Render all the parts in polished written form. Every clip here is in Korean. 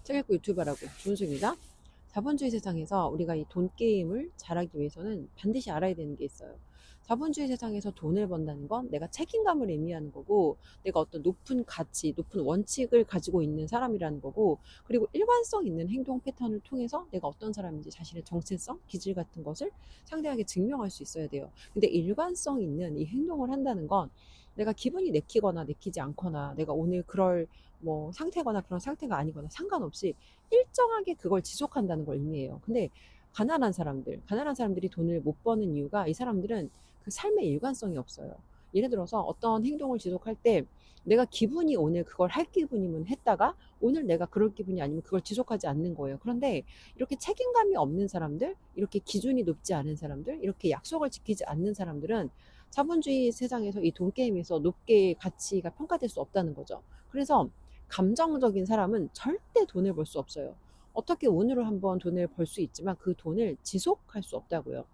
책 읽고 유튜버라고 조은수입니다. 자본주의 세상에서 우리가 이 돈 게임을 잘하기 위해서는 반드시 알아야 되는 게 있어요. 자본주의 세상에서 돈을 번다는 건 내가 책임감을 의미하는 거고, 내가 어떤 높은 가치, 높은 원칙을 가지고 있는 사람이라는 거고, 그리고 일관성 있는 행동 패턴을 통해서 내가 어떤 사람인지 자신의 정체성, 기질 같은 것을 상대에게 증명할 수 있어야 돼요. 근데 일관성 있는 이 행동을 한다는 건 내가 기분이 내키거나 내키지 않거나, 내가 오늘 그럴 상태거나 그런 상태가 아니거나 상관없이 일정하게 그걸 지속한다는 걸 의미해요. 근데 가난한 사람들이 돈을 못 버는 이유가, 이 사람들은 그 삶의 일관성이 없어요. 예를 들어서 어떤 행동을 지속할 때 내가 기분이 오늘 그걸 할 기분이면 했다가, 오늘 내가 그럴 기분이 아니면 그걸 지속하지 않는 거예요. 그런데 이렇게 책임감이 없는 사람들, 이렇게 기준이 높지 않은 사람들, 이렇게 약속을 지키지 않는 사람들은 자본주의 세상에서 이 돈 게임에서 높게 가치가 평가될 수 없다는 거죠. 그래서 감정적인 사람은 절대 돈을 벌 수 없어요. 어떻게 오늘을 한번 돈을 벌 수 있지만 그 돈을 지속할 수 없다고요.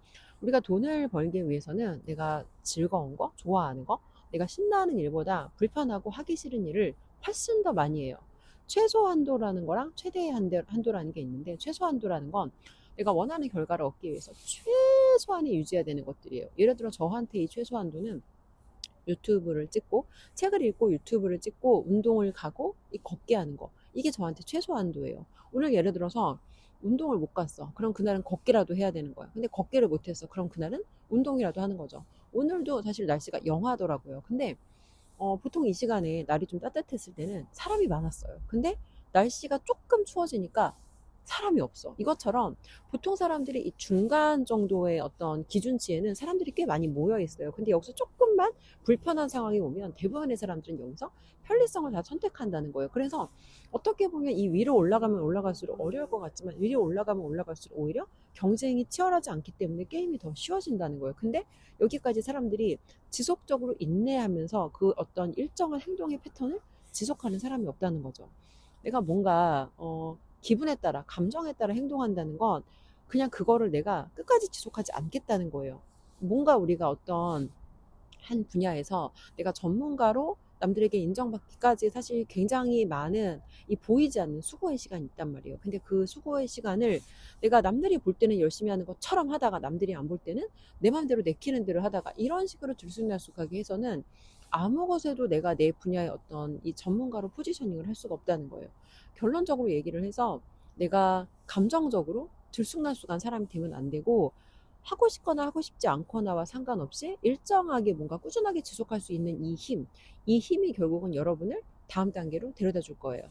우리가 돈을 벌기 위해서는 내가 즐거운 거, 좋아하는 거, 내가 신나는 일보다 불편하고 하기 싫은 일을 훨씬 더 많이 해요. 최소 한도라는 거랑 최대 한도라는 게 있는데, 최소 한도라는 건 내가 원하는 결과를 얻기 위해서 최소한에 유지해야 되는 것들이에요. 예를 들어 저한테 이 최소 한도는 유튜브를 찍고, 책을 읽고, 유튜브를 찍고, 운동을 가고, 이 걷게 하는 거, 이게 저한테 최소 한도예요. 오늘 예를 들어서 운동을 못 갔어. 그럼 그날은 걷기라도 해야 되는 거야. 근데 걷기를 못 했어. 그럼 그날은 운동이라도 하는 거죠. 오늘도 사실 날씨가 영하더라고요. 근데 보통 이 시간에 날이 좀 따뜻했을 때는 사람이 많았어요. 근데 날씨가 조금 추워지니까 사람이 없어. 이것처럼 보통 사람들이 이 중간 정도의 어떤 기준치에는 사람들이 꽤 많이 모여 있어요. 근데 여기서 조금만 불편한 상황이 오면 대부분의 사람들은 여기서 편리성을 다 선택한다는 거예요. 그래서 어떻게 보면 이 위로 올라가면 올라갈수록 어려울 것 같지만, 위로 올라가면 올라갈수록 오히려 경쟁이 치열하지 않기 때문에 게임이 더 쉬워진다는 거예요. 근데 여기까지 사람들이 지속적으로 인내하면서 그 어떤 일정한 행동의 패턴을 지속하는 사람이 없다는 거죠. 내가 뭔가 기분에 따라, 감정에 따라 행동한다는 건 그냥 그거를 내가 끝까지 지속하지 않겠다는 거예요. 뭔가 우리가 어떤 한 분야에서 내가 전문가로 남들에게 인정받기까지 사실 굉장히 많은 이 보이지 않는 수고의 시간이 있단 말이에요. 근데 그 수고의 시간을 내가 남들이 볼 때는 열심히 하는 것처럼 하다가, 남들이 안 볼 때는 내 마음대로 내키는 대로 하다가, 이런 식으로 들쑥날쑥하게 해서는 아무 것에도 내가 내 분야의 어떤 이 전문가로 포지셔닝을 할 수가 없다는 거예요. 결론적으로 얘기를 해서 내가 감정적으로 들쑥날쑥한 사람이 되면 안 되고, 하고 싶거나 하고 싶지 않거나와 상관없이 일정하게 뭔가 꾸준하게 지속할 수 있는 이 힘이 결국은 여러분을 다음 단계로 데려다 줄 거예요.